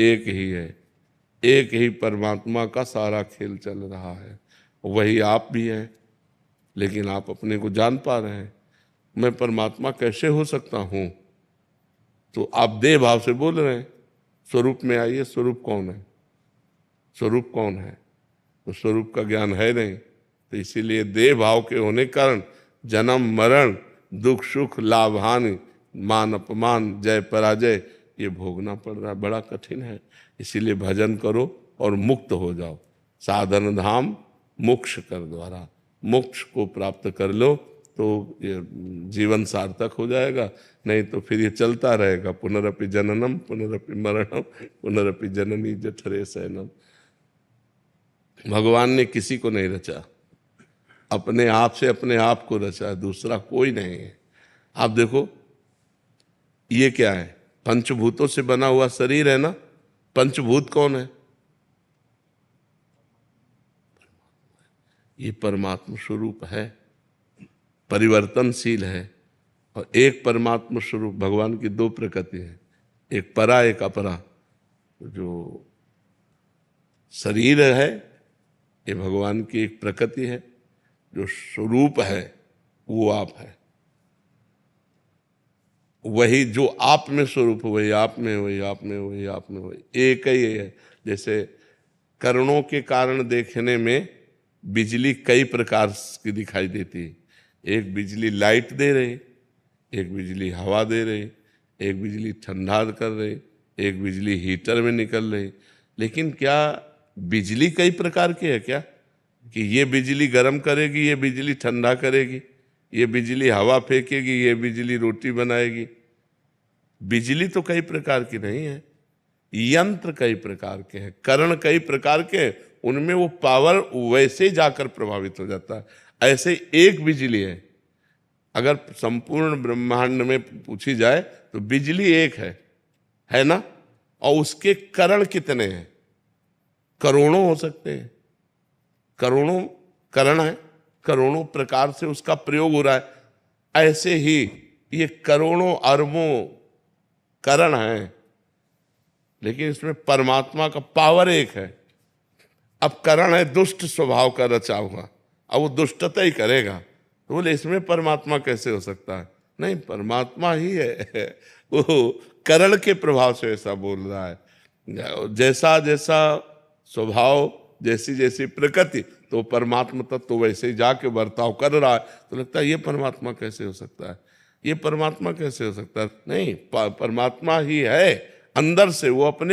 एक ही है, एक ही परमात्मा का सारा खेल चल रहा है, वही आप भी हैं। लेकिन आप अपने को जान पा रहे हैं, मैं परमात्मा कैसे हो सकता हूँ? तो आप देह भाव से बोल रहे हैं, स्वरूप में आइए, स्वरूप कौन है? स्वरूप कौन है? तो स्वरूप का ज्ञान है नहीं, तो इसीलिए देह भाव के होने के कारण जन्म मरण, दुख सुख, लाभ हानि, मान अपमान, जय पराजय ये भोगना पड़ रहा है, बड़ा कठिन है। इसीलिए भजन करो और मुक्त हो जाओ। साधन धाम मोक्ष कर द्वारा, मोक्ष को प्राप्त कर लो तो ये जीवन सार्थक हो जाएगा। नहीं तो फिर ये चलता रहेगा, पुनरपि जननम पुनरपि मरणम पुनरपि जननी जठरे शयनम। भगवान ने किसी को नहीं रचा, अपने आप से अपने आप को रचा है, दूसरा कोई नहीं है। आप देखो ये क्या है? पंचभूतों से बना हुआ शरीर है ना। पंचभूत कौन है? ये परमात्मा स्वरूप है, परिवर्तनशील है। और एक परमात्मा स्वरूप भगवान की दो प्रकृति है, एक परा एक अपरा। जो शरीर है ये भगवान की एक प्रकृति है, जो स्वरूप है वो आप है। वही जो आप में स्वरूप वही आप में, वही आप में, वही आप में, वही एक ही है। जैसे करणों के कारण देखने में बिजली कई प्रकार की दिखाई देती है। एक बिजली लाइट दे रही, एक बिजली हवा दे रही, एक बिजली ठंडा कर रही, एक बिजली हीटर में निकल रही। लेकिन क्या बिजली कई प्रकार की है क्या? कि ये बिजली गर्म करेगी, ये बिजली ठंडा करेगी, ये बिजली हवा फेंकेगी, ये बिजली रोटी बनाएगी। बिजली तो कई प्रकार की नहीं है, यंत्र कई प्रकार के हैं, करण कई प्रकार के हैं, उनमें वो पावर वैसे ही जाकर प्रभावित हो जाता है। ऐसे एक बिजली है। अगर संपूर्ण ब्रह्मांड में पूछी जाए तो बिजली एक है ना? और उसके करण कितने हैं? करोड़ों हो सकते हैं, करोड़ों करण है, करोड़ों प्रकार से उसका प्रयोग हो रहा है। ऐसे ही ये करोड़ों अरबों करण हैं, लेकिन इसमें परमात्मा का पावर एक है। अब करण है दुष्ट स्वभाव का रचा हुआ, अब वो दुष्टता ही करेगा, तो बोले इसमें परमात्मा कैसे हो सकता है? नहीं, परमात्मा ही है। वो करण के प्रभाव से ऐसा बोल रहा है। जैसा जैसा स्वभाव, जैसी जैसी प्रकृति, तो परमात्मा तत्व तो वैसे ही जाके बर्ताव कर रहा है। तो लगता है ये परमात्मा कैसे हो सकता है? ये परमात्मा कैसे हो सकता है? नहीं, परमात्मा ही है अंदर से, वो अपने